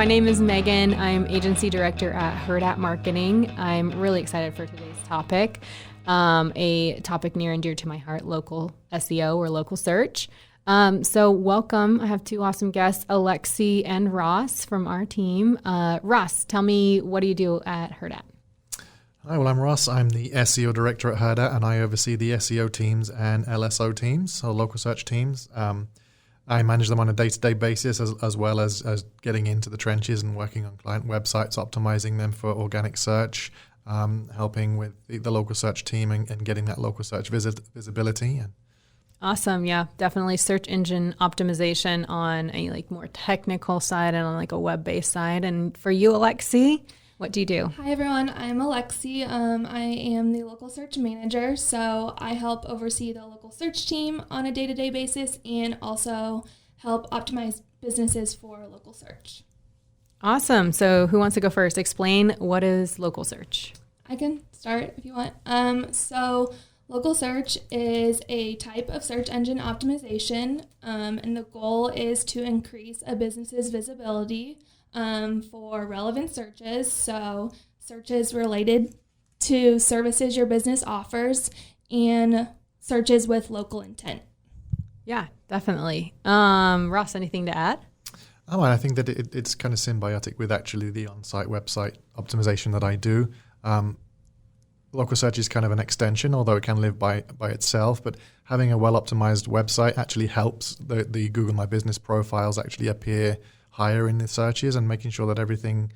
my name is Megan. I'm agency director at Hurrdat Marketing. I'm really excited for today's topic, a topic near and dear to my heart, local SEO or local search. So welcome. I have two awesome guests, Alexi and Ross from our team. Ross, tell me, what do you do at Hurrdat? Hi, well, I'm Ross. I'm the SEO director at Hurrdat, and I oversee the SEO teams and LSO teams, so local search teams. I manage them on a day-to-day basis as well as getting into the trenches and working on client websites, optimizing them for organic search, helping with the local search team and getting that local search visibility. Awesome. Yeah, definitely search engine optimization on a more technical side and on a web-based side. And for you, Alexi, what do you do? Hi, everyone. I'm Alexi. I am the local search manager, so I help oversee the local search team on a day-to-day basis and also help optimize businesses for local search. Awesome. So who wants to go first? Explain, what is local search? I can start if you want. So local search is a type of search engine optimization, and the goal is to increase a business's visibility for relevant searches, so searches related to services your business offers and searches with local intent. Yeah, definitely. Ross, anything to add? Oh, I think that it's kind of symbiotic with actually the on-site website optimization that I do. Local search is kind of an extension, although it can live by itself, but having a well-optimized website actually helps the Google My Business profiles actually appear higher in the searches, and making sure that everything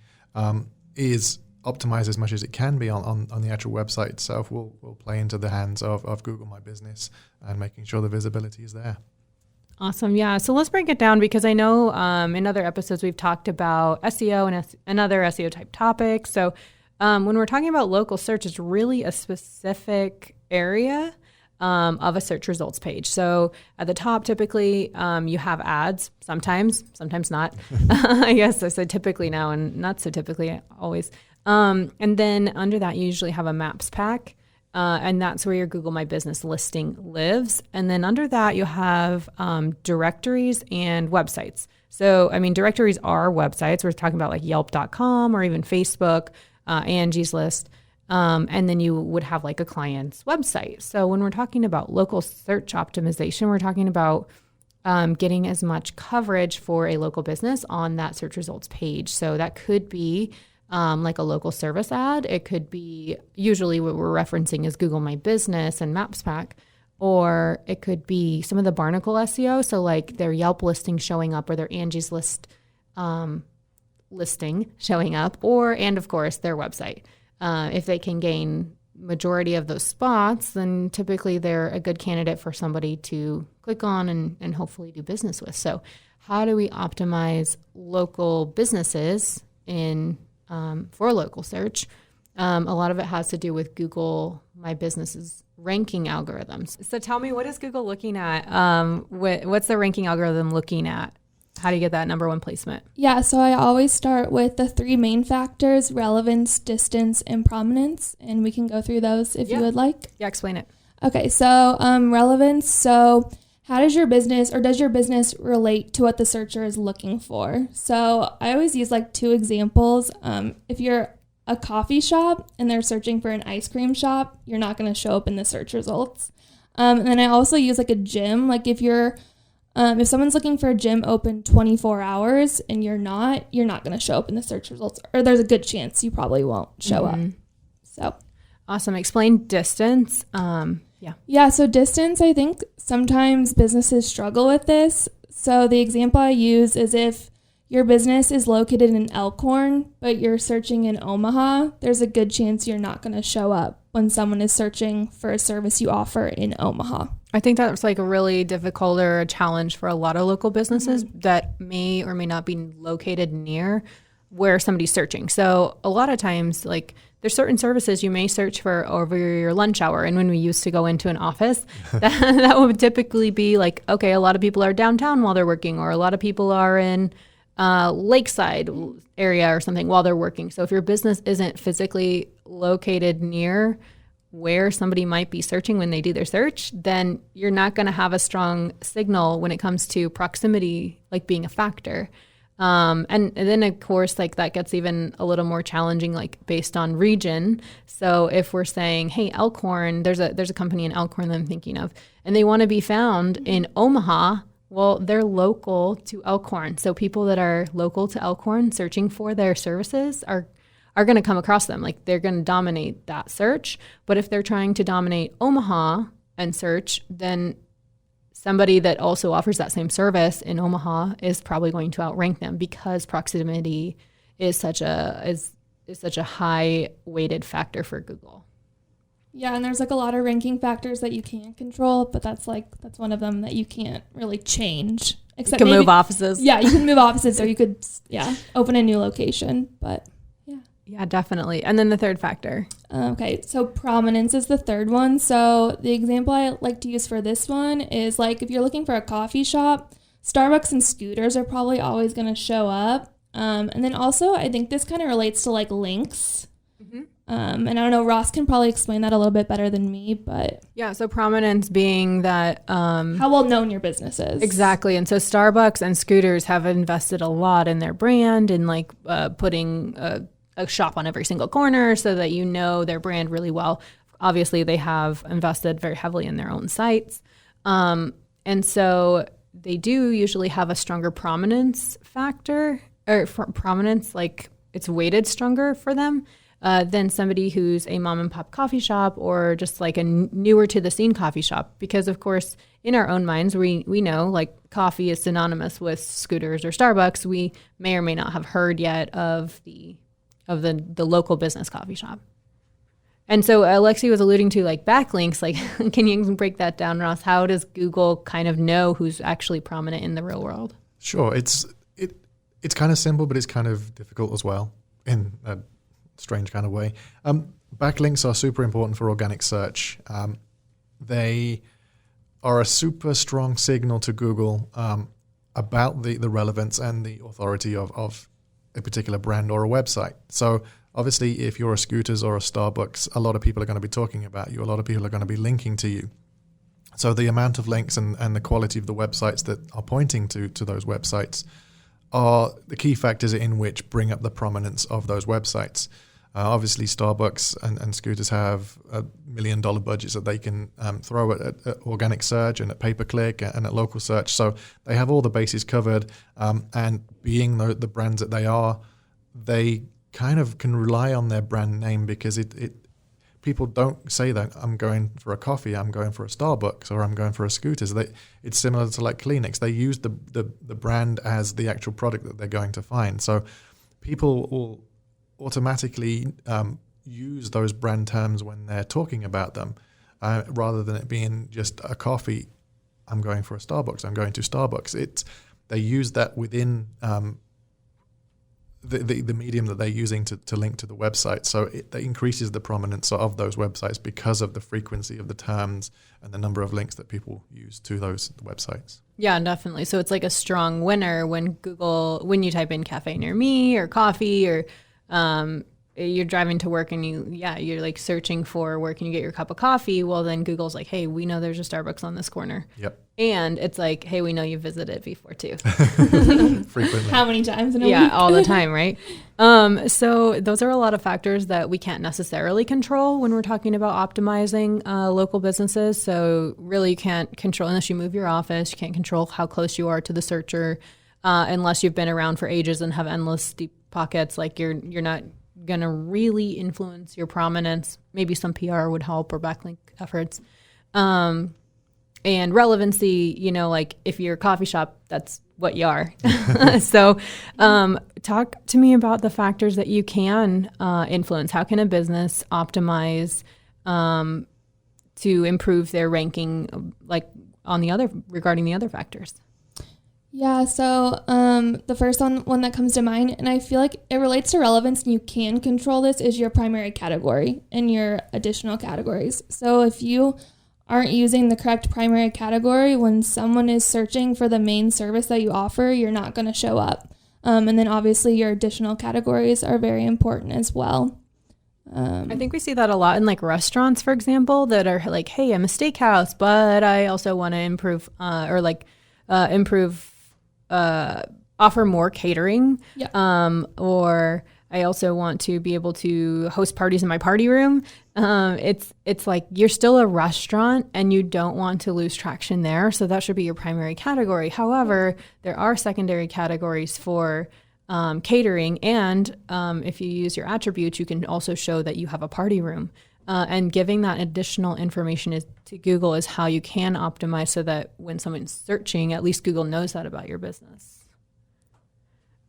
is optimized as much as it can be on the actual website itself will play into the hands of Google My Business and making sure the visibility is there. Awesome. Yeah. So let's break it down, because I know in other episodes we've talked about SEO and other SEO type topics. So when we're talking about local search, it's really a specific area of a search results page. So at the top, typically you have ads, sometimes not. I guess I said typically now and not so typically always. And then under that, you usually have a maps pack, and that's where your Google My Business listing lives. And then under that, you have directories and websites. So, directories are websites. We're talking about Yelp.com or even Facebook, Angie's List. And then you would have a client's website. So when we're talking about local search optimization, we're talking about getting as much coverage for a local business on that search results page. So that could be a local service ad. It could be, usually what we're referencing is Google My Business and Maps Pack, or it could be some of the Barnacle SEO. So their Yelp listing showing up, or their Angie's List listing showing up, and of course their website. If they can gain majority of those spots, then typically they're a good candidate for somebody to click on and hopefully do business with. So how do we optimize local businesses for local search? A lot of it has to do with Google My Business's ranking algorithms. So tell me, what is Google looking at? What's the ranking algorithm looking at? How do you get that number one placement? Yeah, so I always start with the three main factors: relevance, distance, and prominence. And we can go through those if you would like. Yeah, explain it. Okay, so relevance. So how does your business relate to what the searcher is looking for? So I always use two examples. If you're a coffee shop and they're searching for an ice cream shop, you're not going to show up in the search results. And then I also use a gym. If someone's looking for a gym open 24 hours and you're not going to show up in the search results, or there's a good chance you probably won't show up. So awesome. Explain distance. Yeah. So distance, I think sometimes businesses struggle with this. So the example I use is if your business is located in Elkhorn, but you're searching in Omaha, there's a good chance you're not going to show up when someone is searching for a service you offer in Omaha. I think that's a really difficult or a challenge for a lot of local businesses that may or may not be located near where somebody's searching. So a lot of times, there's certain services you may search for over your lunch hour. And when we used to go into an office, that would typically be okay, a lot of people are downtown while they're working, or a lot of people are in lakeside area or something while they're working. So if your business isn't physically located near where somebody might be searching when they do their search, then you're not going to have a strong signal when it comes to proximity, being a factor. And then of course, like that gets even a little more challenging, like based on region. So if we're saying, hey, Elkhorn, there's a company in Elkhorn that I'm thinking of, and they want to be found in Omaha. Well, they're local to Elkhorn. So people that are local to Elkhorn searching for their services are going to come across them. Like they're going to dominate that search. But if they're trying to dominate Omaha and search, then somebody that also offers that same service in Omaha is probably going to outrank them because proximity is such a high weighted factor for Google. Yeah, and there's like a lot of ranking factors that you can't control, but that's one of them that you can't really change. Except you can move offices. Yeah, you can move offices, or you could open a new location. But yeah, definitely. And then the third factor. Okay, so prominence is the third one. So the example I like to use for this one is like if you're looking for a coffee shop, Starbucks and scooters are probably always going to show up. And then also I think this kind of relates to like links. Mm-hmm. And I don't know, Ross can probably explain that a little bit better than me, but yeah. So prominence being that how well known your business is. Exactly. And so Starbucks and scooters have invested a lot in their brand and like putting a shop on every single corner so that you know their brand really well. Obviously, they have invested very heavily in their own sites. And so they do usually have a stronger prominence factor, or prominence, like it's weighted stronger for them than somebody who's a mom and pop coffee shop or just like a newer to the scene coffee shop. Because of course, in our own minds, we know like coffee is synonymous with scooters or Starbucks. We may or may not have heard yet of the local business coffee shop. And so Alexi was alluding to like backlinks, like can you break that down, Ross? How does Google kind of know who's actually prominent in the real world? Sure. It's kind of simple, but it's kind of difficult as well in a strange kind of way. Backlinks are super important for organic search. They are a super strong signal to Google about the relevance and the authority of a particular brand or a website. So obviously, if you're a Scooters or a Starbucks, a lot of people are going to be talking about you. A lot of people are going to be linking to you. So the amount of links and the quality of the websites that are pointing to those websites are the key factors in which bring up the prominence of those websites. Obviously, Starbucks and Scooters have $1 million budgets that they can throw at organic search and at pay-per-click and at local search. So they have all the bases covered. And being the brands that they are, they kind of can rely on their brand name because people don't say that I'm going for a coffee, I'm going for a Starbucks, or I'm going for a Scooters. It's similar to like Kleenex. They use the brand as the actual product that they're going to find. So people will automatically use those brand terms when they're talking about them, rather than it being just a coffee. I'm going for a Starbucks. I'm going to Starbucks. They use that within the medium that they're using to link to the website. So it increases the prominence of those websites because of the frequency of the terms and the number of links that people use to those websites. Yeah, definitely. So it's like a strong winner when when you type in cafe near me or coffee or you're driving to work and you're like searching for where can you get your cup of coffee. Well, then Google's like, hey, we know there's a Starbucks on this corner. Yep. And it's like, hey, we know you visited before too. Frequently. How many times in a week? Yeah, all the time, right? So those are a lot of factors that we can't necessarily control when we're talking about optimizing local businesses. So really you can't control, unless you move your office, you can't control how close you are to the searcher, unless you've been around for ages and have endless deep pockets. Like you're not going to really influence your prominence. Maybe some PR would help or backlink efforts. And relevancy, like if you're a coffee shop, that's what you are. So talk to me about the factors that you can influence. How can a business optimize to improve their ranking, like regarding the other factors? Yeah, so the first one that comes to mind, and I feel like it relates to relevance and you can control this, is your primary category and your additional categories. So if you aren't using the correct primary category when someone is searching for the main service that you offer, you're not going to show up. And then obviously your additional categories are very important as well. I think we see that a lot in like restaurants, for example, that are like, hey, I'm a steakhouse, but I also want to improve offer more catering. Yeah. Or I also want to be able to host parties in my party room. It's like you're still a restaurant and you don't want to lose traction there. So that should be your primary category. However, there are secondary categories for catering. And if you use your attributes, you can also show that you have a party room. And giving that additional information to Google is how you can optimize so that when someone's searching, at least Google knows that about your business.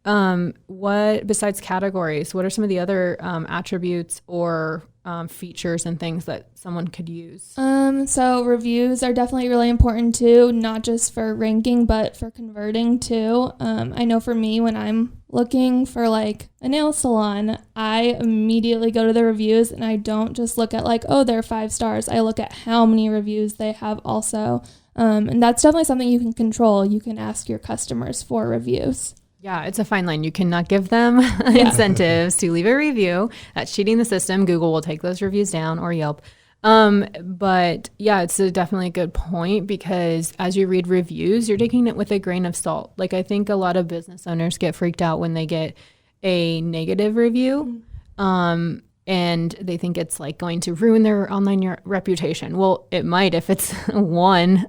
What, besides categories, what are some of the other attributes or features and things that someone could use? So reviews are definitely really important too, not just for ranking, but for converting too. I know for me, when I'm looking for like a nail salon, I immediately go to the reviews and I don't just look at like, oh, they're 5 stars. I look at how many reviews they have also. And that's definitely something you can control. You can ask your customers for reviews. Yeah, it's a fine line. You cannot give them incentives to leave a review. That's cheating the system. Google will take those reviews down, or Yelp. But yeah, it's definitely a good point, because as you read reviews, you're taking it with a grain of salt. Like, I think a lot of business owners get freaked out when they get a negative review. And they think it's like going to ruin their online reputation. Well, it might if it's one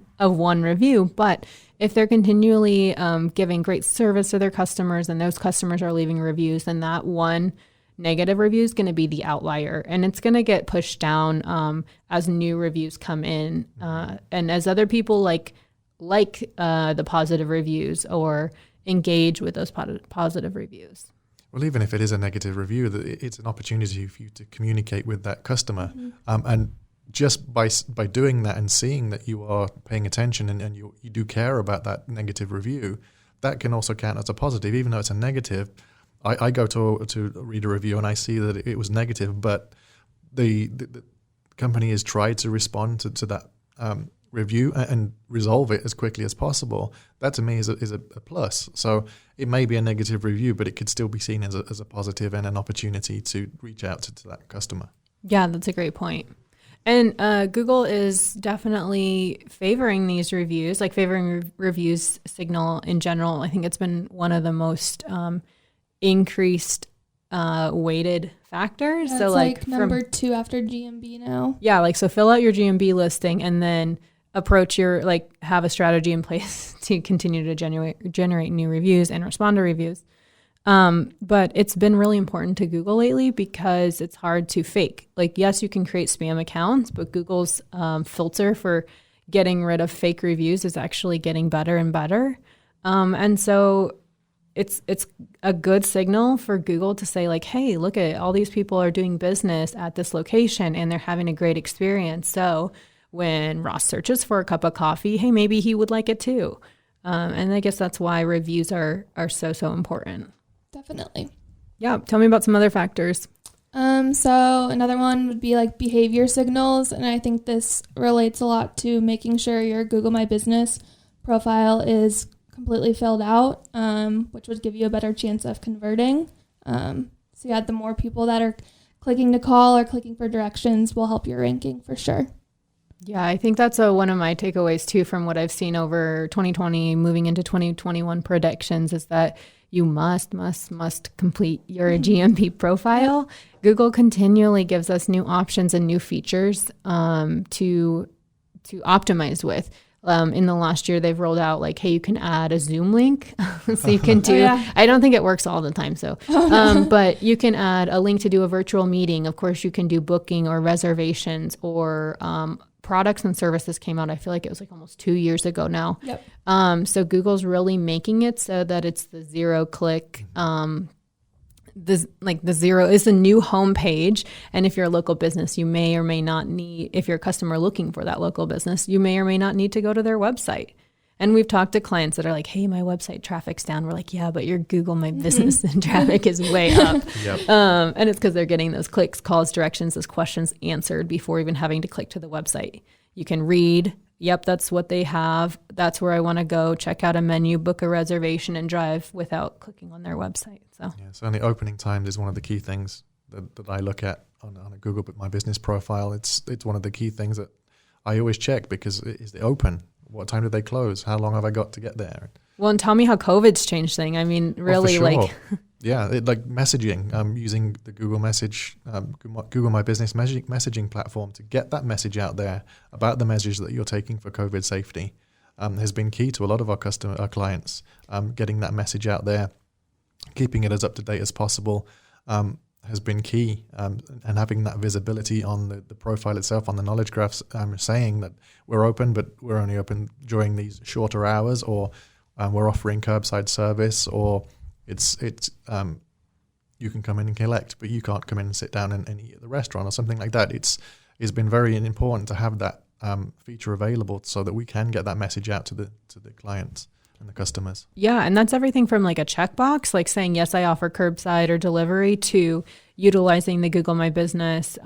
review, but if they're continually giving great service to their customers and those customers are leaving reviews, then that one negative review is going to be the outlier, and it's going to get pushed down as new reviews come in, and as other people like the positive reviews or engage with those positive reviews. Well, even if it is a negative review, it's an opportunity for you to communicate with that customer. And just by doing that and seeing that you are paying attention and you do care about that negative review, that can also count as a positive. Even though it's a negative, I go to read a review and I see that it was negative, but the company has tried to respond to that review and resolve it as quickly as possible. That to me is a plus. So it may be a negative review, but it could still be seen as a positive and an opportunity to reach out to that customer. Yeah, that's a great point. And Google is definitely favoring these reviews, like favoring reviews signal in general. I think it's been one of the most increased weighted factors. Yeah, so it's like number 2 after GMB now. Yeah, like so fill out your GMB listing and then approach your, like, have a strategy in place to continue to generate new reviews and respond to reviews. But it's been really important to Google lately because it's hard to fake. Like, yes, you can create spam accounts, but Google's filter for getting rid of fake reviews is actually getting better and better. And so it's a good signal for Google to say, like, hey, look at all these people are doing business at this location and they're having a great experience. So when Ross searches for a cup of coffee, hey, maybe he would like it too. And I guess that's why reviews are so important. Definitely. Yeah. Tell me about some other factors. So another one would be like behavior signals. And I think this relates a lot to making sure your Google My Business profile is completely filled out, which would give you a better chance of converting. So yeah, the more people that are clicking to call or clicking for directions will help your ranking for sure. Yeah, I think that's one of my takeaways too from what I've seen over 2020 moving into 2021 predictions is that you must complete your GMB profile. Google continually gives us new options and new features to optimize with. In the last year, they've rolled out like, hey, you can add a Zoom link. So you can do, I don't think it works all the time. So, but you can add a link to do a virtual meeting. Of course, you can do booking or reservations or products and services came out. I feel like it was like almost 2 years ago now. Yep. So Google's really making it so that it's the zero click, the zero is a new homepage. And if you're a local business, you may or may not need, if you're a customer looking for that local business, you may or may not need to go to their website. And we've talked to clients that are like, hey, my website traffic's down. We're like, yeah, but your Google My Business and traffic is way up. Yep. And it's because they're getting those clicks, calls, directions, those questions answered before even having to click to the website. You can read, yep, that's what they have. That's where I want to go. Check out a menu, book a reservation, and drive without clicking on their website. So the opening times is one of the key things that I look at on a Google My Business profile. It's one of the key things that I always check because is it open? what time did they close? How long have I got to get there? Well, and tell me how COVID's changed things. I mean, really, Yeah, like messaging, using the Google Google My Business messaging platform to get that message out there about the measures that you're taking for COVID safety has been key to a lot of our clients. Getting that message out there, keeping it as up to date as possible has been key, and having that visibility on the profile itself, on the knowledge graphs, saying that we're open, but we're only open during these shorter hours, or we're offering curbside service, or it's you can come in and collect, but you can't come in and sit down and eat at the restaurant or something like that. It's been very important to have that feature available so that we can get that message out to the clients and the customers. Yeah, and that's everything from like a checkbox, like saying, yes, I offer curbside or delivery, to utilizing the Google My Business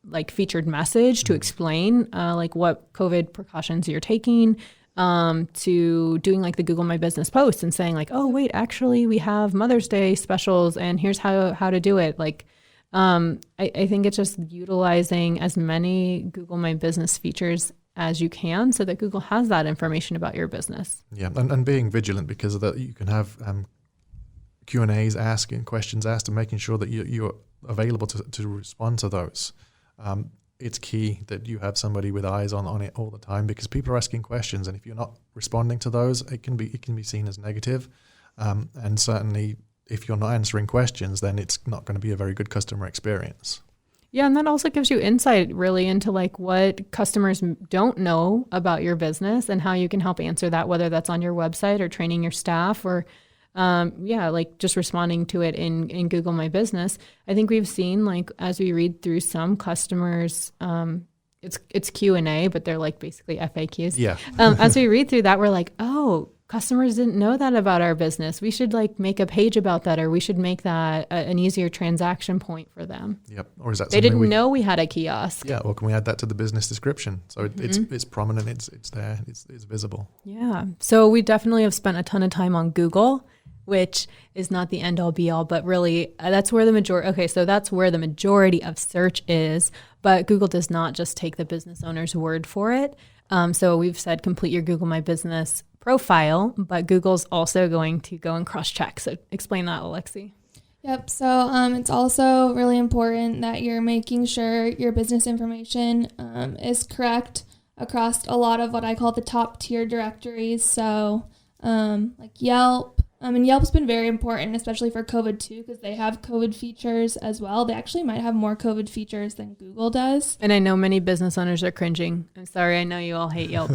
like featured message to explain like what COVID precautions you're taking, to doing like the Google My Business post and saying like, oh, wait, actually we have Mother's Day specials and here's how to do it. Like, I think it's just utilizing as many Google My Business features as you can so that Google has that information about your business. Yeah, and being vigilant, because of that you can have Q&As asked and questions asked, and making sure that you're available to respond to those. It's key that you have somebody with eyes on it all the time, because people are asking questions, and if you're not responding to those, it can be seen as negative. And certainly, if you're not answering questions, then it's not going to be a very good customer experience. Yeah, and that also gives you insight really into like what customers don't know about your business and how you can help answer that, whether that's on your website or training your staff, or like just responding to it in Google My Business. I think we've seen, like, as we read through some customers, it's Q&A, but they're like basically FAQs. Yeah. As we read through that, we're like, oh, customers didn't know that about our business. We should like make a page about that, or we should make that an easier transaction point for them. Yep. Or is that they didn't know we had a kiosk? Yeah. Or can we add that to the business description? So it's prominent. It's there. It's visible. Yeah. So we definitely have spent a ton of time on Google, which is not the end all be all, but really that's where the majority of search is. But Google does not just take the business owner's word for it. So we've said complete your Google My Business profile, but Google's also going to go and cross-check. So explain that, Alexi. Yep. So it's also really important that you're making sure your business information is correct across a lot of what I call the top tier directories. So like Yelp. And Yelp's been very important, especially for COVID too, because they have COVID features as well. They actually might have more COVID features than Google does. And I know many business owners are cringing. I'm sorry, I know you all hate Yelp,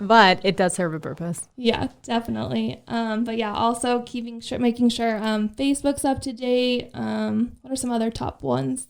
but it does serve a purpose. Yeah, definitely. But yeah, also making sure Facebook's up to date. What are some other top ones?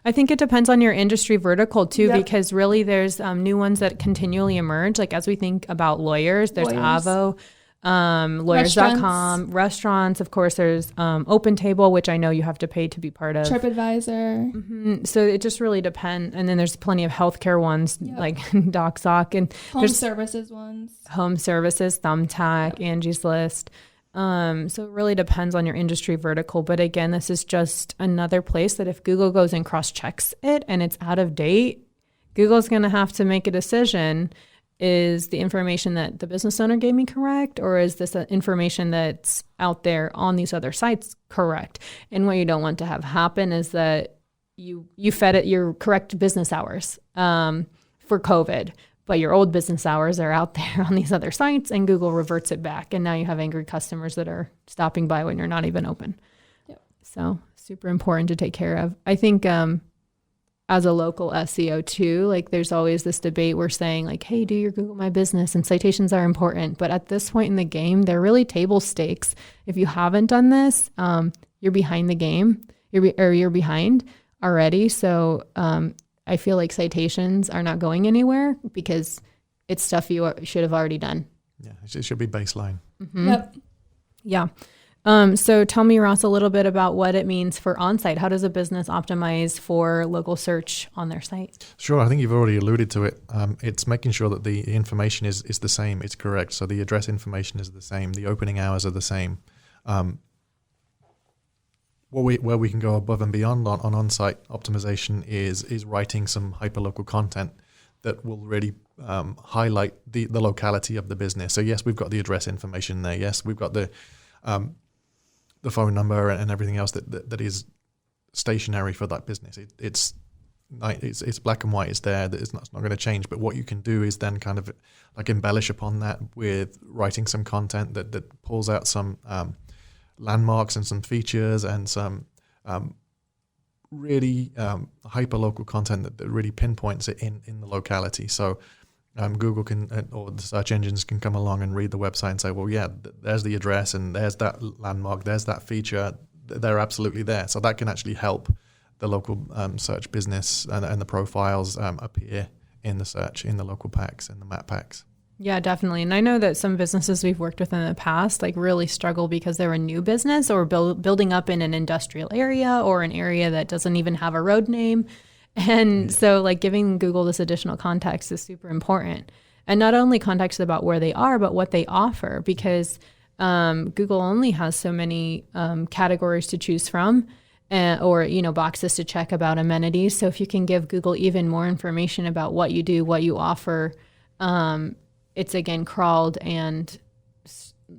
I think it depends on your industry vertical too, because really there's new ones that continually emerge. Like as we think about lawyers, there's Avo. Lawyers.com, restaurants, of course, there's OpenTable, which I know you have to pay to be part of. TripAdvisor. Mm-hmm. So it just really depends. And then there's plenty of healthcare ones like DocSoc and home services ones. Home services, Thumbtack, Angie's List. So it really depends on your industry vertical. But again, this is just another place that if Google goes and cross-checks it and it's out of date, Google's going to have to make a decision. Is the information that the business owner gave me correct, or is this information that's out there on these other sites correct? And what you don't want to have happen is that you fed it your correct business hours for COVID, but your old business hours are out there on these other sites, and Google reverts it back, and now you have angry customers that are stopping by when you're not even open. Yep. So super important to take care of. I think as a local SEO too, like there's always this debate we're saying like, hey, do your Google My Business, and citations are important. But at this point in the game, they're really table stakes. If you haven't done this, you're behind the game. You're behind already. So I feel like citations are not going anywhere because it's stuff you should have already done. Yeah, it should be baseline. Mm-hmm. Yep. Yeah. So tell me, Ross, a little bit about what it means for on-site. How does a business optimize for local search on their site? Sure. I think you've already alluded to it. It's making sure that the information is the same. It's correct. So the address information is the same. The opening hours are the same. Where we can go above and beyond on on-site optimization is writing some hyperlocal content that will really highlight the locality of the business. So yes, we've got the address information there. Yes, we've got the phone number and everything else that is stationary for that business. It's black and white. It's there. It's not going to change. But what you can do is then kind of like embellish upon that with writing some content that pulls out some landmarks and some features and some really hyper local content that really pinpoints it in the locality. So Google can, or the search engines can come along and read the website and say, well, yeah, there's the address and there's that landmark, there's that feature. They're absolutely there. So that can actually help the local search business and the profiles appear in the search, in the local packs and the map packs. Yeah, definitely. And I know that some businesses we've worked with in the past like really struggle because they're a new business or building up in an industrial area or an area that doesn't even have a road name. And so like giving Google this additional context is super important. And not only context about where they are, but what they offer, because Google only has so many categories to choose from. Or boxes to check about amenities. So if you can give Google even more information about what you do, what you offer, it's again crawled and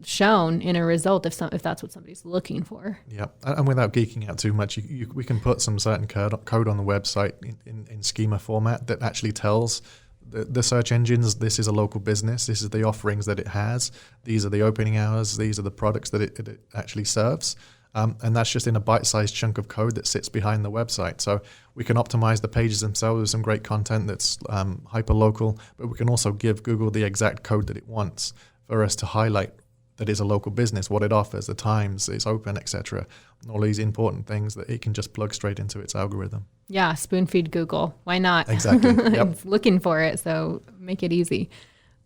shown in a result if that's what somebody's looking for. Yeah, and without geeking out too much, we can put some certain code on the website in schema format that actually tells the search engines, this is a local business, this is the offerings that it has, these are the opening hours, these are the products that it actually serves. And that's just in a bite-sized chunk of code that sits behind the website. So we can optimize the pages themselves with some great content that's hyper-local, but we can also give Google the exact code that it wants for us to highlight that is a local business, what it offers, the times it's open, etc. All these important things that it can just plug straight into its algorithm. Yeah, spoon feed Google. Why not? Exactly. Yep. It's looking for it, so make it easy.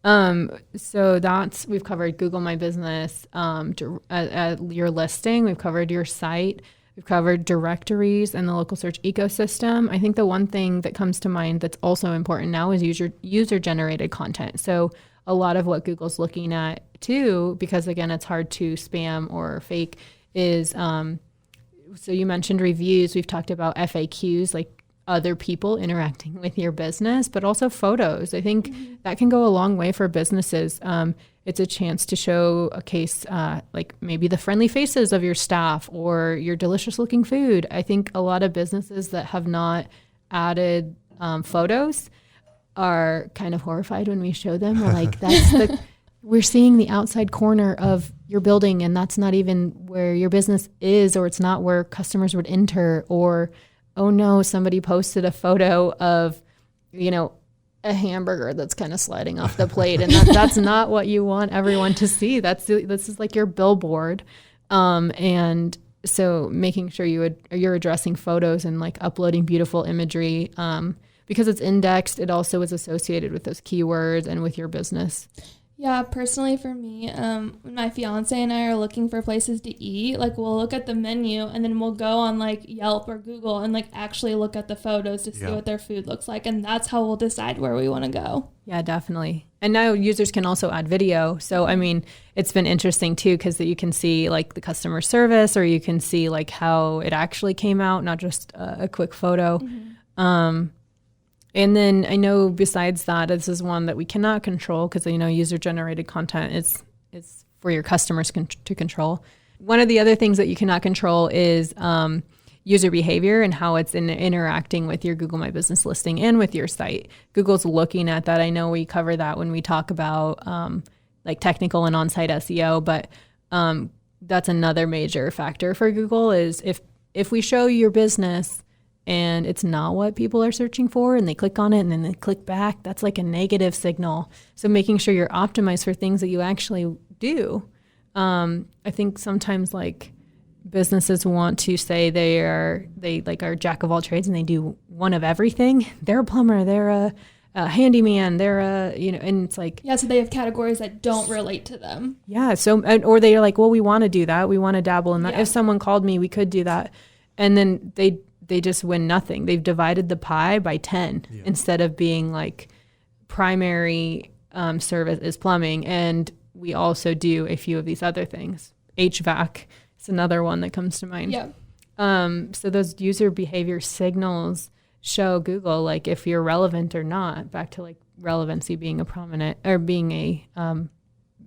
So we've covered Google My Business, your listing, we've covered your site, we've covered directories and the local search ecosystem. I think the one thing that comes to mind that's also important now is user generated content. So a lot of what Google's looking at too, because again, it's hard to spam or fake, is, so you mentioned reviews, we've talked about FAQs, like other people interacting with your business, but also photos. I think that can go a long way for businesses. It's a chance to show a case, like maybe the friendly faces of your staff or your delicious looking food. I think a lot of businesses that have not added photos are kind of horrified when we show them. We're like, we're seeing the outside corner of your building and that's not even where your business is, or it's not where customers would enter, or oh no, somebody posted a photo of, a hamburger that's kind of sliding off the plate. And that's not what you want everyone to see. This is like your billboard. And so making sure you're addressing photos and like uploading beautiful imagery, because it's indexed, it also is associated with those keywords and with your business. Yeah, personally for me, when my fiance and I are looking for places to eat, like we'll look at the menu and then we'll go on like Yelp or Google and like actually look at the photos to see what their food looks like. And that's how we'll decide where we want to go. Yeah, definitely. And now users can also add video. So, I mean, it's been interesting too, because you can see like the customer service, or you can see like how it actually came out, not just a quick photo. Mm-hmm. And then I know besides that, this is one that we cannot control because, user-generated content is for your customers to control. One of the other things that you cannot control is user behavior and how it's interacting with your Google My Business listing and with your site. Google's looking at that. I know we cover that when we talk about like technical and on-site SEO, but that's another major factor for Google is if we show your business and it's not what people are searching for and they click on it and then they click back, that's like a negative signal. So making sure you're optimized for things that you actually do. I think sometimes like businesses want to say they are jack of all trades and they do one of everything. They're a plumber, they're a handyman, they're and it's like, so they have categories that don't relate to them. Yeah. So, or they're like, well, we want to do that. We want to dabble in that. Yeah. If someone called me, we could do that. And then they just win nothing. They've divided the pie by 10 instead of being like primary service is plumbing. And we also do a few of these other things. HVAC is another one that comes to mind. Yeah. So those user behavior signals show Google like if you're relevant or not, back to like relevancy being a prominent or being a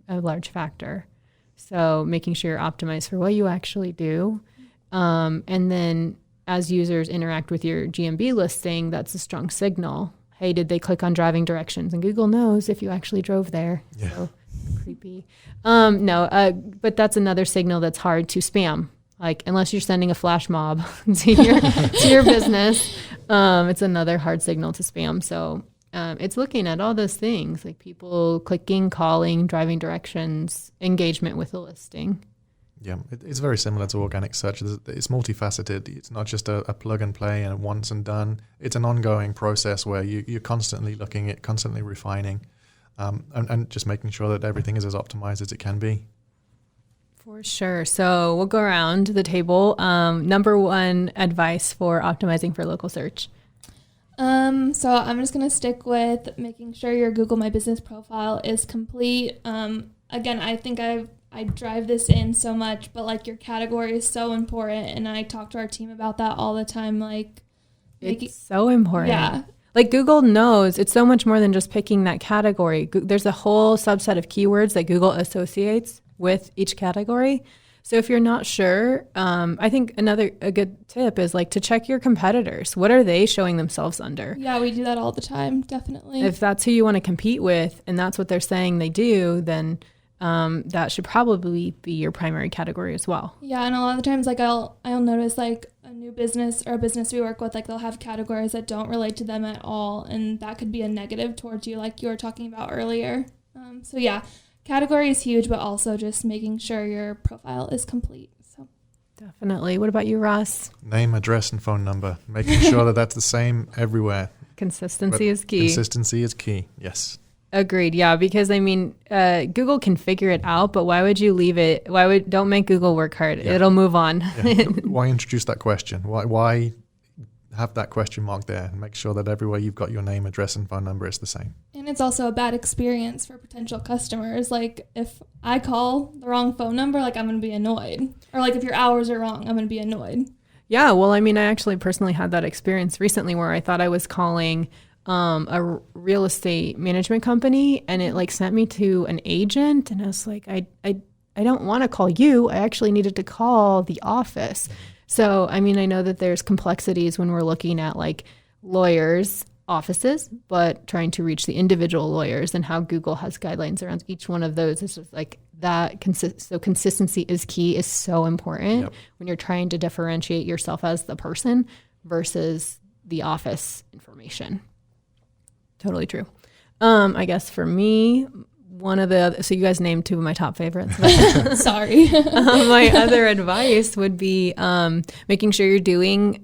large factor. So making sure you're optimized for what you actually do. And then as users interact with your GMB listing, that's a strong signal. Hey, did they click on driving directions? And Google knows if you actually drove there. Yeah. So creepy. But that's another signal that's hard to spam. Like, unless you're sending a flash mob to your business, it's another hard signal to spam. So it's looking at all those things, like people clicking, calling, driving directions, engagement with the listing. Yeah, it's very similar to organic search. It's multifaceted. It's not just a plug and play and once and done. It's an ongoing process where you're constantly looking at, constantly refining, and just making sure that everything is as optimized as it can be. For sure. So we'll go around the table. Number one advice for optimizing for local search. So I'm just going to stick with making sure your Google My Business profile is complete. Again, I think I drive this in so much, but like your category is so important. And I talk to our team about that all the time. Like, it's so important. Yeah. Like Google knows it's so much more than just picking that category. There's a whole subset of keywords that Google associates with each category. So if you're not sure, I think a good tip is like to check your competitors. What are they showing themselves under? Yeah, we do that all the time, definitely. If that's who you want to compete with and that's what they're saying they do, then that should probably be your primary category as well. Yeah, and a lot of the times, like I'll notice like a new business or a business we work with, like they'll have categories that don't relate to them at all, and that could be a negative towards you, like you were talking about earlier. So yeah, category is huge, but also just making sure your profile is complete. So definitely. What about you, Ross? Name, address, and phone number. Making sure that that's the same everywhere. Consistency is key. Consistency is key. Yes. Agreed. Yeah, because I mean, Google can figure it out, but why would you leave it? Don't make Google work hard? Yeah. It'll move on. Yeah. Why introduce that question? Why have that question mark there and make sure that everywhere you've got your name, address, and phone number is the same? And it's also a bad experience for potential customers. Like if I call the wrong phone number, like I'm going to be annoyed. Or like if your hours are wrong, I'm going to be annoyed. Yeah. Well, I mean, I actually personally had that experience recently where I thought I was calling a real estate management company, and it like sent me to an agent, and I was like, I don't want to call you. I actually needed to call the office. So, I mean, I know that there's complexities when we're looking at like lawyers' offices, but trying to reach the individual lawyers and how Google has guidelines around each one of those is just like that. So consistency is key, is so important when you're trying to differentiate yourself as the person versus the office information. Totally true. I guess for me, so you guys named two of my top favorites. Sorry. My other advice would be making sure you're doing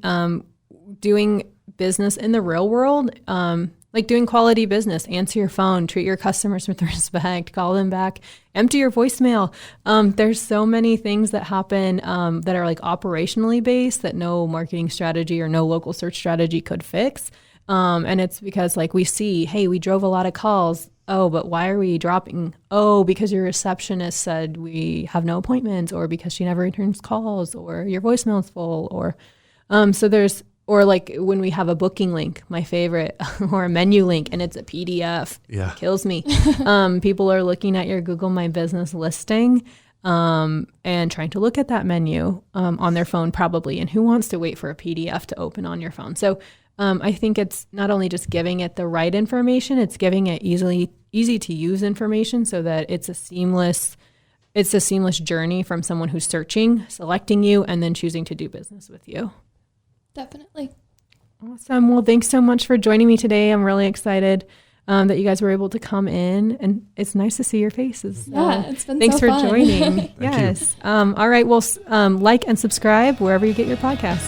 business in the real world, like doing quality business. Answer your phone, treat your customers with respect, call them back, empty your voicemail. There's so many things that happen that are like operationally based that no marketing strategy or no local search strategy could fix. And it's because like we see, hey, we drove a lot of calls. Oh, but why are we dropping? Oh, because your receptionist said we have no appointments, or because she never returns calls, or your voicemail is full, or or like when we have a booking link, my favorite, or a menu link, and it's a PDF. Yeah. It kills me. People are looking at your Google My Business listing and trying to look at that menu on their phone probably. And who wants to wait for a PDF to open on your phone? So I think it's not only just giving it the right information, it's giving it easy to use information so that it's a seamless journey from someone who's searching, selecting you, and then choosing to do business with you. Definitely. Awesome. Well, thanks so much for joining me today. I'm really excited that you guys were able to come in, and it's nice to see your faces. Yeah, it's been thanks so for fun. joining. Yes. All right. Well, like and subscribe wherever you get your podcast.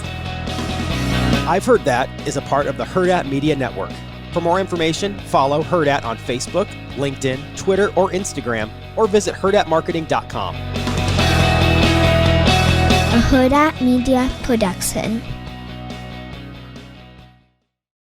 I've Hurrdat is a part of the Hurrdat Media Network. For more information, follow Hurrdat on Facebook, LinkedIn, Twitter, or Instagram, or visit hurrdatmarketing.com. A Hurrdat Media Production.